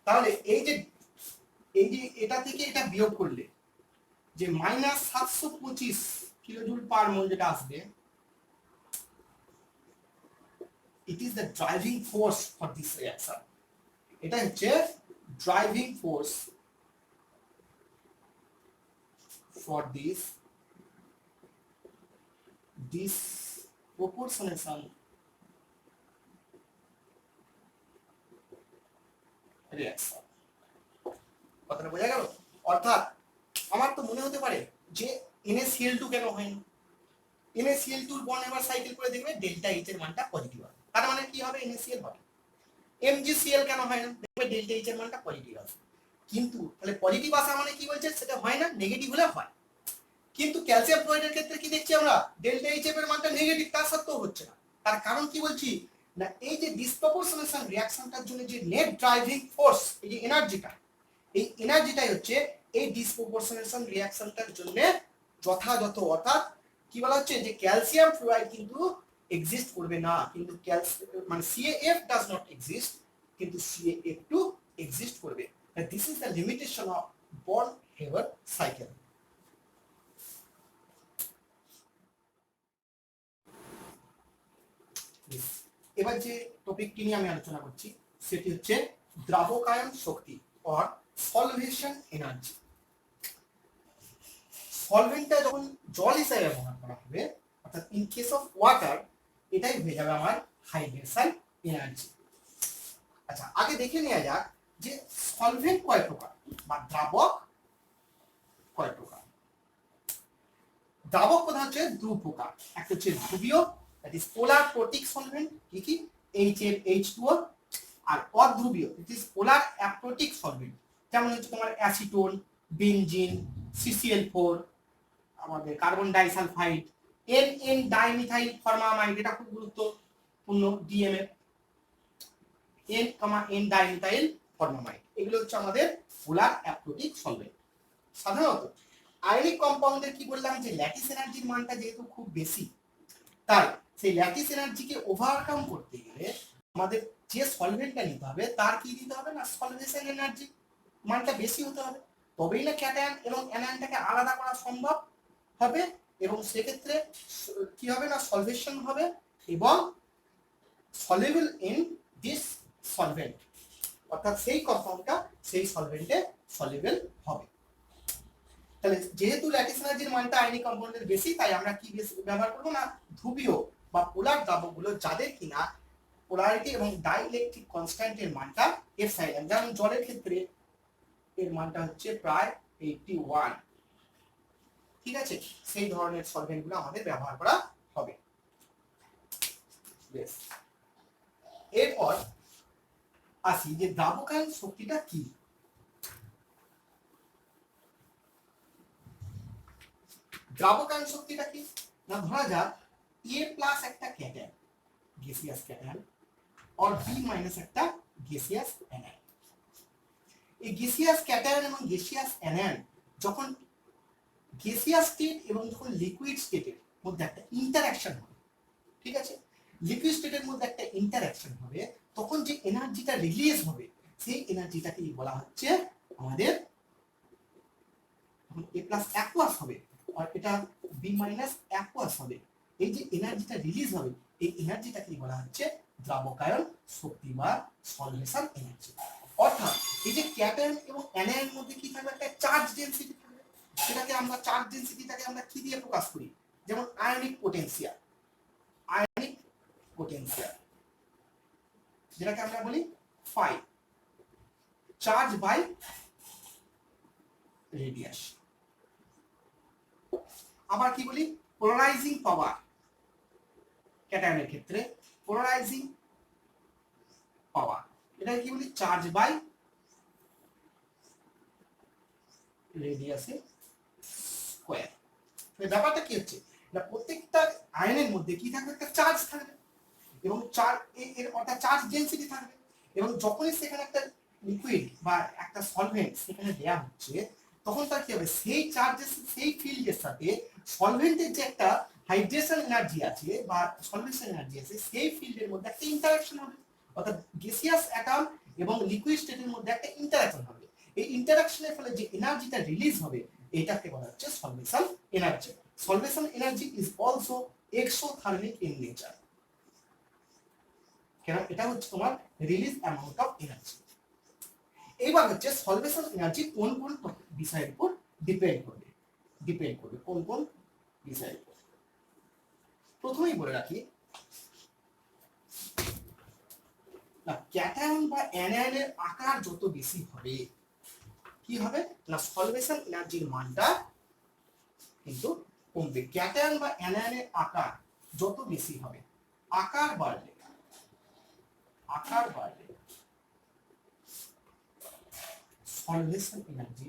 তাহলে এই যে এটা থেকে এটা বিয়োগ করলে যে মাইনাস 725 কিলোজুল পার মোল যেটা আসবে, it is the driving force for this reaction. এটা হচ্ছে driving force for this disproportionation reaction. কথাটা বোঝা গেল? অর্থাৎ আমার তো মনে হতে পারে যে NaCl2 কেন হয় না, NaCl2 বন্ড হেবার সাইকেল করে দেখবে ডেল্টা H এর মানটা পজিটিভ হবে, তার মানে কি হবে NaCl হবে। MgCl কেন হয় না, দেখবে ডেল্টা H এর মানটা পজিটিভ হবে। কিন্তু তাহলে পজিটিভ আসা মানে কি বলছে, সেটা হয় না, নেগেটিভ হলে হয়। কিন্তু ক্যালসিয়াম ক্লোরাইডের ক্ষেত্রে কি দেখছি আমরা, ডেল্টা H এর মানটা নেগেটিভ, তার সত্ত্বেও হচ্ছে না। তার কারণ কি বলছি না, এই যে ডিসপ্রপোর্শনেশন রিঅ্যাকশনটার জন্য যে নেট ড্রাইভিং ফোর্স, এই যে এনার্জিটা, এই এনার্জিটাই হচ্ছে এই ডিসপ্রপোর্শনেশন রিঅ্যাকশনটার জন্য যথাযথ। অর্থাৎ কি বলা হচ্ছে যে ক্যালসিয়াম ফ্লোরাইড কিন্তু এক্সিস্ট করবে না, কিন্তু মানে CaF ডাজ নট এক্সিস্ট, কিন্তু CaF2 এক্সিস্ট করবে। This is the limitation of bond Haber cycle. এবার যে টপিকটি নিয়ে আমি আলোচনা করছি সেটি হচ্ছে দ্রাবকায়ন শক্তি অর সলভেশন এনার্জি। সলভেন্টটা যখন জল হিসেবে ব্যবহার করা হবে, অর্থাৎ ইন কেস অফ ওয়াটার, এটাই হয়ে যাবে আমার হাইড্রেশন এনার্জি। আচ্ছা, আগে দেখে নেওয়া যাক যে সলভেন্ট কয় প্রকার বা দ্রাবক কয় প্রকার। দ্রাবক প্রধান হচ্ছে দু প্রকার, একটা হচ্ছে ধ্রুবীয় that is polar protic solvent কি কি HNH2O, R অধ্রুবীয় it is polar অ্যাপ্রোটিক solvent, যেমন হচ্ছে তোমার অ্যাসিটোন, বেনজিন, CCl4, আমাদের কার্বন ডাইসালফাইড, NN ডাইমিথাইল ফরমামাইড, এটা খুব গুরুত্বপূর্ণ ডিএমএ, N, N ডাইমিথাইল ফরমামাইড, এগুলো হচ্ছে আমাদের পোলার অ্যাপ্রোটিক সলভেন্ট। সাধারণত আয়নিক কম্পাউন্ডের কি বললাম যে ল্যাটিস এনার্জির মানটা যেহেতু খুব বেশি, তাই সেই ল্যাটিস এনার্জিকে ওভারকাম করতে গেলে আমাদের যে সলভেন্টটা নিতে হবে তার কি দিতে হবে না সলভেশন এনার্জি মানটা বেশি হতে হবে, তবেই না ক্যাটায়ন এবং অ্যানায়নটাকে আলাদা করা সম্ভব হবে, এবং সেক্ষেত্রে কি হবে না সলভেশন হবে এবং সলিউবল ইন দিস সলভেন্ট, অর্থাৎ সেই কম্পাউন্ডটা সেই সলভেন্টে সলিউবল হবে। তাহলে যেহেতু ল্যাটিস এনার্জির মানটা আয়নিক কম্পাউন্ডের বেশি, তাই আমরা কি ব্যবহার করবো না ধ্রুবীয় বা পোলার দ্রাবকগুলো যাদের কিনা পোলারিটি এবং ডাইইলেকট্রিক কনস্ট্যান্টের মানটা এপসাইলন, যেমন জলের ক্ষেত্রে এর মানটা হচ্ছে প্রায় 81, ঠিক আছে, সেই ধরনের সলভেন্টগুলো আমাদের ব্যবহার করা হবে। বেশ, এরপর আসি যে দ্রাবকায়ন শক্তিটা কি। দ্রাবকায়ন শক্তিটা কি না, ধরা যাক A প্লাস একটা ক্যাটায়ন গ্যাসিয়াস ক্যাটায়ন আর B মাইনাস একটা গ্যাসিয়াস অ্যানায়ন। এই গ্যাসিয়াস ক্যাটায়ন এবং গ্যাসিয়াস অ্যানায়ন যখন গ্যাসিয়াস স্টেট এবং যখন লিকুইড স্টেটের মধ্যে একটা ইন্টারঅ্যাকশন হবে, ঠিক আছে, লিকুইড স্টেটের মধ্যে একটা ইন্টারঅ্যাকশন হবে, তখন যে এনার্জিটা রিলিজ হবে সেই এনার্জিটাকে বলা হচ্ছে আমাদের A প্লাস অ্যাকুয়াস হবে আর এটা B মাইনাস অ্যাকুয়াস হবে, এই যে এনার্জিটা রিলিজ হবে এই এনার্জিটাকে বলা হচ্ছে দ্রাবকায়ন শক্তি বা সলভেশন এনার্জি। অর্থাৎ এই যে ক্যাটায়ন এবং অ্যানায়নের মধ্যে কি থাকবে, একটা চার্জ ডেনসিটি থাকবে, সেটাকে আমরা চার্জ ডেনসিটিটাকে আমরা কি দিয়ে প্রকাশ করি, যেমন আয়নিক পোটেনশিয়াল, আয়নিক পোটেনশিয়াল যেটাকে আমরা বলি ফাই, চার্জ বাই রেডিয়াস। আবার কি বলি পোলারাইজিং পাওয়ার, ক্যাটায়নের ক্ষেত্রে পোলারাইজিং পাওয়ার, এটা কি বলি চার্জ বাই রেডিয়াসে স্কয়ার। ব্যাপারটা কি হচ্ছে না, প্রত্যেকটা আয়নের মধ্যে কি থাকবে, একটা চার্জ থাকবে এবং এর অর্থাৎ চার্জ ডেনসিটি থাকবে, এবং যখনই সেখানে একটা লিকুইড বা একটা সলভেন্ট সেখানে দেয়া হচ্ছে তখন তার কি হবে, সেই চার্জের সেই ফিল্ডের সাথে সলভেন্টের যে একটা হাইড্রেশন এনার্জি আছে বা সলভেশন এনার্জি আছে সেই ফিল্ডের মধ্যে একটা ইন্টারঅ্যাকশন হবে, অর্থাৎ গ্যাসিয়াস অ্যাটম এবং লিকুইড স্টেটের মধ্যে একটা ইন্টারঅ্যাকশন হবে, এই ইন্টারঅ্যাকশনের ফলে যে এনার্জিটা রিলিজ হবে এটাকে বলা হচ্ছে solvation energy. Solvation energy is also exothermic in nature, কেন এটা হচ্ছে তোমার রিলিজ অ্যামাউন্ট অফ এনার্জি। এবার হচ্ছে সলভেশন এনার্জি কোন কোন বিষয়ের উপর ডিপেন্ড করবে, কোন কোন বিষয়ের উপর। প্রথমেই বলে রাখি না ক্যাটায়ন বা অ্যানায়নের আকার যত বেশি হবে কি হবে না সলভেশন এনার্জির মানটা কিন্তু কমবে। ক্যাটায়ন বা অ্যানায়নের আকার যত বেশি হবে, আকার বাড়লে সলভেশন এনার্জি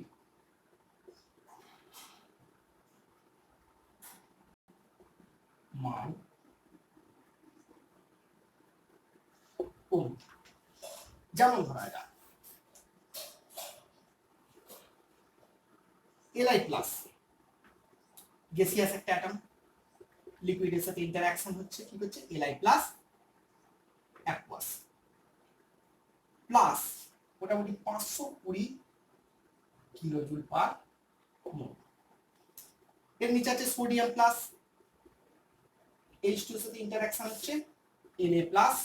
মান কমবে। যেমন ধরা যাক Li প্লাস গ্যাসিয়াস একটা অ্যাটম লিকুইডের সাথে ইন্টারঅ্যাকশন হচ্ছে, কি হচ্ছে Li প্লাস অ্যাকুয়াস প্লাস মোটামুটি 520 কিলোজুল পার মোল। এর নিচে আছে সোডিয়াম প্লাস H2 এর সাথে ইন্টারঅ্যাকশন হচ্ছে Na প্লাস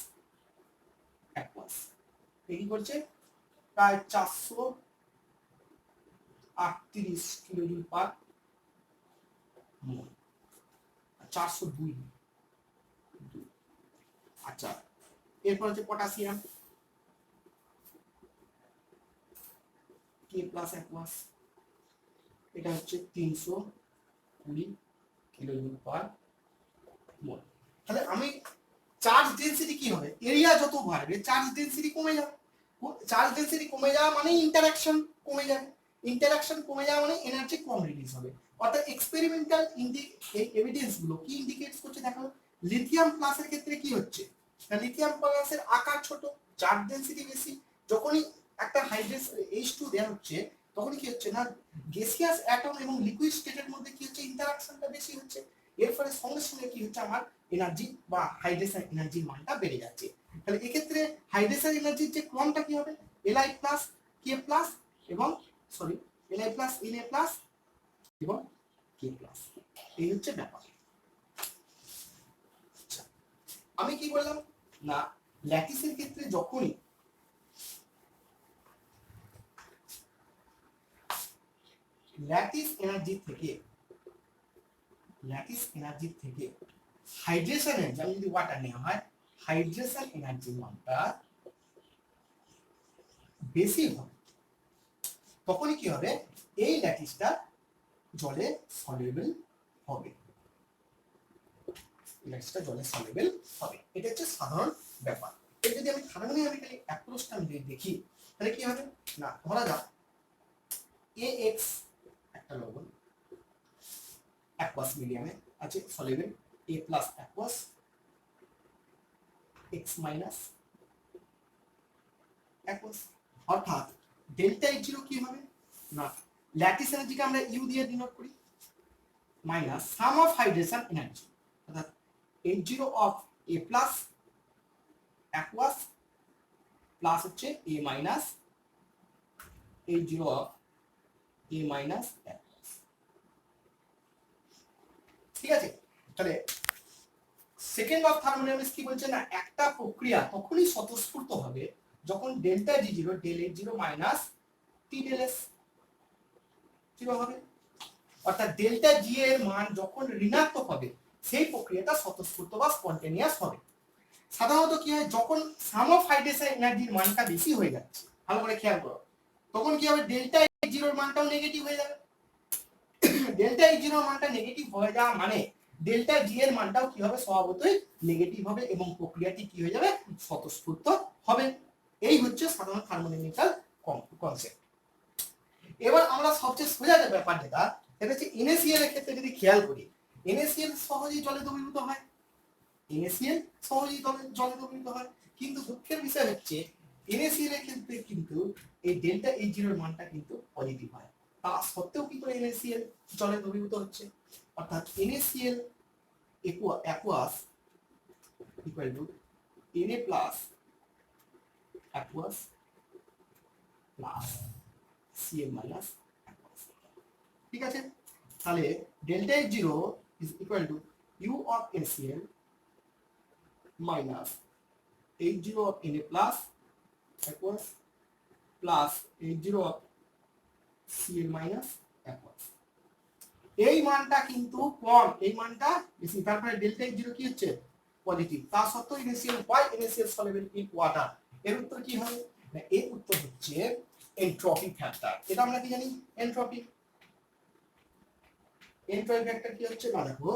অ্যাকুয়াস, কি করছে প্রায় 438 কিলোজুল পার মোল, 402। আচ্ছা, এরপর হচ্ছে পটাশিয়াম K প্লাস অ্যাকুয়াস, এটা হচ্ছে 320 কিলোজুল পার মোল। তাহলে আমি চার্জ ডেনসিটি কি হবে, এরিয়া যত বাড়বে চার্জ ডেনসিটি কমে যাবে, চার্জ ডেনসিটি কমে যাওয়া মানে ইন্টারঅ্যাকশন কমে যাবে, ইন্টারঅ্যাকশন কমে যাওয়া মানে এনার্জি কম রিলিজ হবে। অর্থাৎ এক্সপেরিমেন্টাল এই এভিডেন্স গুলো কি ইন্ডিকেটস করছে দেখো, লিথিয়াম প্লাসের ক্ষেত্রে কি হচ্ছে না, লিথিয়াম প্লাসের আকার ছোট, চার্জ ডেনসিটি বেশি, যখনই একটা হাইড্রেস H2 দেওয়া হচ্ছে তখনই কি হচ্ছে না, গ্যাসিয়াস অ্যাটম এবং লিকুইড স্টেটের মধ্যে কি হচ্ছে, ইন্টারঅ্যাকশনটা বেশি হচ্ছে, এর ফলে সঙ্গে সঙ্গে কি হচ্ছে আমার এনার্জি বা হাইড্রেশন এনার্জির মানটা বেড়ে যাচ্ছে। তাহলে এক্ষেত্রে হাইড্রেশন এনার্জির যে ক্রমটা কি হবে, Li প্লাস K প্লাস এবং sorry Li plus Na plus এবং K প্লাস, এই হচ্ছে ব্যাপার। আচ্ছা, আমি কি বললাম না, ল্যাটিসের ক্ষেত্রে যখনই ল্যাটিস এনার্জি থেকে হাইড্রেশনের, যেমন যদি ওয়াটার নেওয়া হয়, হাইড্রেশন এনার্জির মানটা বেশি হবে, তখনই কি হবে, এই ল্যাটিসটা জলে সলিউবল হবে, ল্যাটিসটা জলে সলিউবল হবে। এটা হচ্ছে সাধারণ ব্যাপার। এই যদি আমি সাধারণ আমি খালি অ্যাপ্রোচটা আমি দেখি তাহলে কি হবে না, ধরা যাক AX একটা লবণ অ্যাকুয়াস মিডিয়ামে আছে soluble, A plus aqueous, X minus aqueous, অর্থাৎ ডেল্টা H0 কি হবে না, ল্যাটিস এনার্জিকে আমরা ইউ দিয়ে ডিনোট করি, minus some of hydration energy, অর্থাৎ H0 of A plus aqueous plus হচ্ছে A minus H0 of A minus aqueous. ঠিক আছে, তাহলে সেকেন্ড অফ থার্মোডাইনামিক্স কি বলছে না, একটা প্রক্রিয়া তখনই স্বতঃস্ফূর্ত হবে যখন delta G0 del H0 minus T del S 0 হবে, অর্থাৎ ডেল্টা G এর মান যখন ঋণাত্মক হবে সেই প্রক্রিয়াটা স্বতঃস্ফূর্ত বা স্পন্টেনিয়াস হবে। সাধারণত কি হয়, যখন সাম অফ হাইড্রেশন এনার্জির মানটা বেশি হয়ে যাচ্ছে, ভালো করে খেয়াল করো, তখন কি হবে, ডেল্টা H0 এর মানটাও নেগেটিভ হয়ে যাবে। ডেল্টা H0 এর মানটা নেগেটিভ হয়ে যাওয়া মানে ডেল্টা G এর মানটাও কি হবে, স্বভাবতই নেগেটিভ হবে এবং প্রক্রিয়াটি কি হয়ে যাবে, স্বতঃস্ফূর্ত হবে। এই হচ্ছে সাধারণ থার্মোডাইনামিক্যাল কনসেপ্ট। এবার আমরা সবচেয়ে সোজা যে ব্যাপার যেটা, সেটা হচ্ছে NaCl এর ক্ষেত্রে যদি খেয়াল করি, NaCl সহজেই জলে দ্রবীভূত হয়, NaCl সহজেই জলে দ্রবীভূত হয়, কিন্তু দুঃখের বিষয় হচ্ছে NaCl এর ক্ষেত্রে কিন্তু এই ডেল্টা H0 এর মানটা কিন্তু পজিটিভ হয়, তা সত্ত্বেও কি করে NaCl জলে দ্রবীভূত হচ্ছে, অর্থাৎ NaCl aqueous equal to Na plus aqueous plus Cl minus aqueous। ঠিক আছে, তাহলে delta H0 is equal to U of NaCl minus H0 of Na plus aqueous plus H0 of Cl minus aqueous। এই মানটা কিন্তু কম, এই মানটা বেশি, তারপরে ডেল্টা H0 কি হচ্ছে পজিটিভ, তা সত্ত্বেও NaCl why NaCl soluble in water, এর উত্তর কি হবে না, এর উত্তর হচ্ছে এনট্রপি ফ্যাক্টর। এটা আমরা কি জানি, এনট্রপি ফ্যাক্টর কি হচ্ছে না, দেখো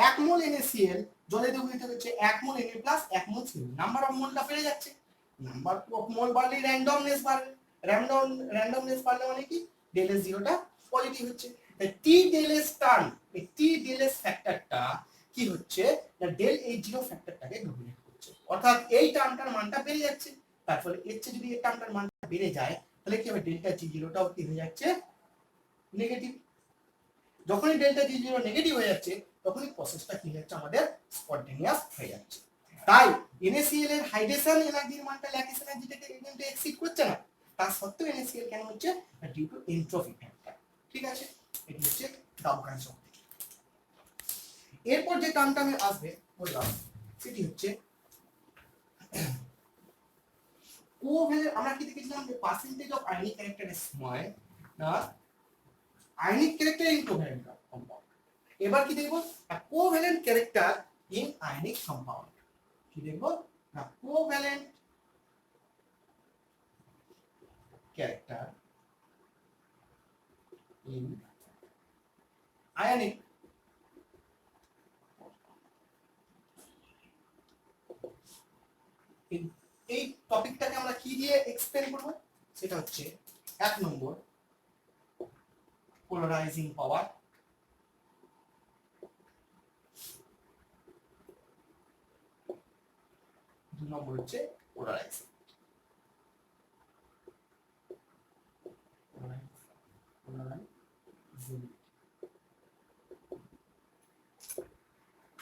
1 মোল NaCl জলে দ্রবীভূত হচ্ছে 1 mole Na plus 1 mole Cl, number of মোলটা বেড়ে যাচ্ছে, নাম্বার অফ মোল বাড়লে র্যান্ডমনেস বাড়বে, র্যান্ডমনেস বাড়লে মানে কি ডেল S0 টা পজিটিভ হচ্ছে, টি ডেল এস টার্ম, এই টি ডেল এস ফ্যাক্টরটা কি হচ্ছে না, ডেল H0 ফ্যাক্টরটাকে ডমিনেট করছে, অর্থাৎ এই টার্মটার মানটা বেড়ে যাচ্ছে, তার ফলে এর চেয়ে যদি এই টার্মটার মানটা বেড়ে যায় তাহলে কি হবে, ডেল্টা G0 টাও কি হয়ে যাচ্ছে নেগেটিভ। যখনই ডেল্টা G0 নেগেটিভ হয়ে যাচ্ছে তখনই প্রসেসটা কি হয়ে যাচ্ছে, আমাদের স্পন্টেনিয়াস হয়ে যাচ্ছে। তাই NaCl এর হাইড্রেশন এনার্জির মানটা ল্যাটিস এনার্জিটাকে কিন্তু এক্সিড করছে না, তা সত্ত্বেও NaCl কেন হচ্ছে, ডিউ টু এনট্রপি ফ্যাক্টর। ঠিক আছে, এটি হচ্ছে ডাউকান শক্তি। এরপর যে টার্মটা আমি আসবে বললাম সেটি হচ্ছে কোভ্যালেন্ট। আমরা কি দেখেছিলাম যে পার্সেন্টেজ অফ আয়নিক ক্যারেক্টারের সময় না ionic character in covalent compound. এবার কি দেখব, covalent character in ionic compound. কি দেখব না, কোভ্যালেন্ট ক্যারেক্টার ইন আয়নিক এই টপিকটাকে আমরা কি দিয়ে এক্সপ্লেন করব, সেটা হচ্ছে 1 নম্বর পোলারাইজিং পাওয়ার, 2 নম্বর হচ্ছে পোলারাইজিং।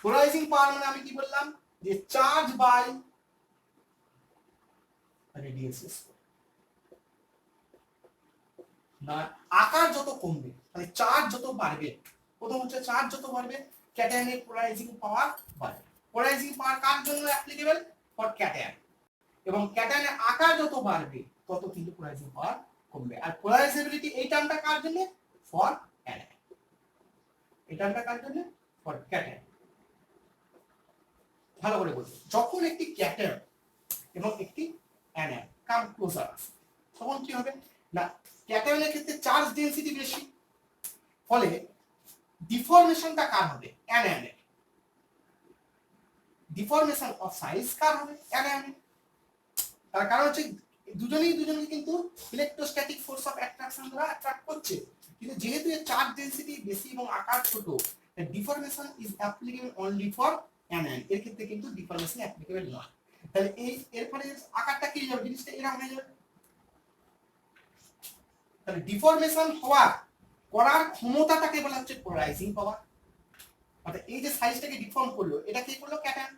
পোলারাইজিং পাওয়ার মানে আমি কি বললাম, যে চার্জ বাই রেডিয়াস স্কয়ার। না, আকার যত কমবে মানে চার্জ যত বাড়বে, প্রথম হচ্ছে চার্জ যত বাড়বে ক্যাটায়নের পোলারাইজিং পাওয়ার বাড়বে। পোলারাইজিং পাওয়ার কার জন্য অ্যাপ্লিকেবল? For cation. এবং ক্যাটায়নের আকার যত বাড়বে তত কিন্তু পোলারাইজিং পাওয়ার কমবে। আর পোলারাইজেবিলিটি এই টার্মটা কার জন্য? For anion. এই টার্মটা কার জন্য? For cation. ভালো করে বলছি, যখন একটি ক্যাটায়ন এবং একটি অ্যানায়ন কাম ক্লোজার তখন কি হবে না, ক্যাটায়নের ক্ষেত্রে চার্জ ডেনসিটি বেশি, ফলে ডিফরমেশনটা কার হবে? অ্যানায়নের। ডিফরমেশন অফ সাইজ কার হবে? অ্যানায়নের। তার কারণ হচ্ছে দুজনকে কিন্তু ইলেকট্রোস্ট্যাটিক ফোর্স অফ অ্যাট্রাকশন দ্বারা অ্যাট্রাক্ট করছে, কিন্তু যেহেতু এর চার্জ ডেনসিটি বেশি এবং আকার ছোট, deformation is applicable only for anion. এর ক্ষেত্রে কিন্তু ডিফরমেশন অ্যাপ্লিকেবল নয়। তাহলে এই এরপরে আকারটা কি যাবে, জিনিসটা এরকম হয়ে যাবে। তাহলে ডিফরমেশন করার ক্ষমতাটাকে বলা হচ্ছে পোলারাইজিং পাওয়ার। অর্থাৎ এই যে সাইজটাকে ডিফর্ম করলো, এটা কি করলো? ক্যাটায়ন।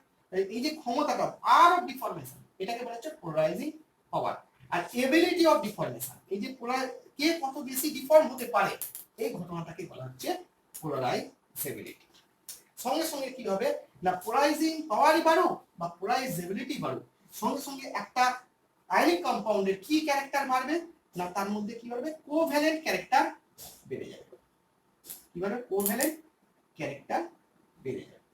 এই যে ক্ষমতাটা আর অফ ডিফরমেশন, এটাকে বলা হচ্ছে পোলারাইজিং পাওয়ার। আর এবিলিটি অফ ডিফরমেশন, এই যে কে কত বেশি ডিফর্ম হতে পারে, এই ঘটনাটাকে বলা হচ্ছে পোলারাইজেবিলিটি। সঙ্গে সঙ্গে কি হবে না, পোলারাইজিং পাওয়ারই বাড়ুক বা পোলারাইজেবিলিটি বাড়ুক, সঙ্গে সঙ্গে একটা আয়নিক কম্পাউন্ডের কি ক্যারেক্টার বাড়বে না, তার মধ্যে কি হবে? কোভ্যালেন্ট ক্যারেক্টার বেড়ে যাবে। কি বলে? কোভ্যালেন্ট ক্যারেক্টার বেড়ে যাবে।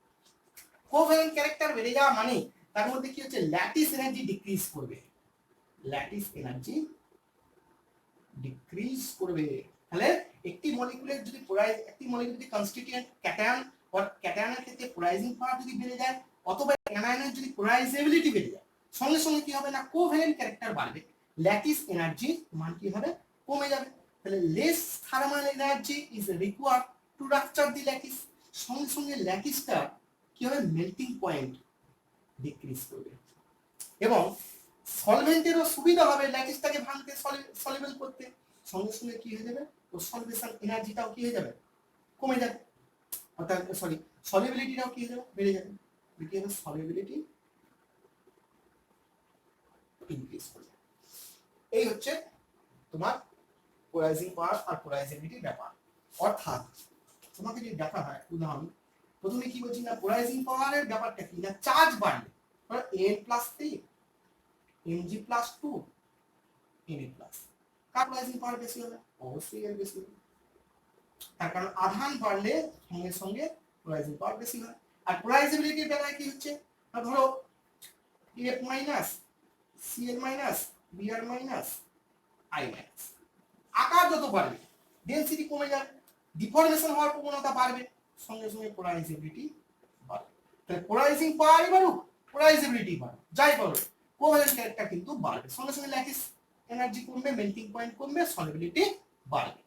কোভ্যালেন্ট ক্যারেক্টার বেড়ে যাওয়া মানে তার মধ্যে কি হচ্ছে? ল্যাটিস এনার্জি ডিক্রিজ করবে। ল্যাটিস এনার্জি ডিক্রিজ করবে। তাহলে একটি মলিকিউলের যদি একটি মলিকিউল যদি কনস্টিটিউয়েন্ট ক্যাটায়ন আর ক্যাটায়নের ক্ষেত্রে পোলারাইজিং পাওয়ার যদি বেড়ে যায়, অথবা অ্যানায়নের যদি পোলারাইজেবিলিটি বেড়ে যায়, সঙ্গে সঙ্গে কি হবে না, কোভ্যালেন্ট ক্যারেক্টার বাড়বে, ল্যাটিস এনার্জি মান কি হবে? কমে যাবে। তাহলে less thermal energy is required to rupture the lattice. সঙ্গে সঙ্গে ল্যাটিসটা কি হবে? মেল্টিং পয়েন্ট ডিক্রিজ করবে। এবং সলভেন্টেরও সুবিধা হবে ল্যাটিসটাকে ভাঙতে, সলিউবল করতে। সঙ্গে সঙ্গে কি হয়ে যাবে? তো সলভেশন এনার্জিটাও কি হয়ে যাবে? কমে যাবে। অর্থাৎ সলিবিলিটিটাও কি হয়ে যাবে? বেড়ে যাবে। কি হবে? সলিবিলিটি ইনক্রিজ করবে। এই হচ্ছে তোমার পোলারাইজিং পাওয়ার আর পোলারাইজেবিলিটির ব্যাপার। অর্থাৎ তোমাকে যদি দেখা হয়, উদাহরণ প্রথমে কি বলছি না, পোলারাইজিং পাওয়ারের ব্যাপারটা কি না, চার্জ বাড়লে n+3 Mg+2 Na+, কার পোলারাইজিং পাওয়ার বেশি হবে? অবশ্যই এর বেশি হবে। তার কারণ আধান বাড়লে সঙ্গে সঙ্গে পোলারাইজিং পাওয়ার বেশি হয়। আর পোলারাইজেবিলিটির বেলায় কি হচ্ছে না, ধরো F- Cl- Br- I-, আকার যত বাড়বে ডেনসিটি কমে যাবে, ডিফরমেশন হওয়ার প্রবণতা বাড়বে, সঙ্গে সঙ্গে পোলারাইজেবিলিটি বাড়বে। তাহলে পোলারাইজিং পাওয়ারই বাড়ুক, পোলারাইজেবিলিটি বাড়ুক, যাই বাড়ুক, কোভ্যালেন্ট ক্যারেক্টার কিন্তু বাড়বে। সঙ্গে সঙ্গে ল্যাটিস এনার্জি কমবে, মেল্টিং পয়েন্ট কমবে, সলিবিলিটি বাড়বে।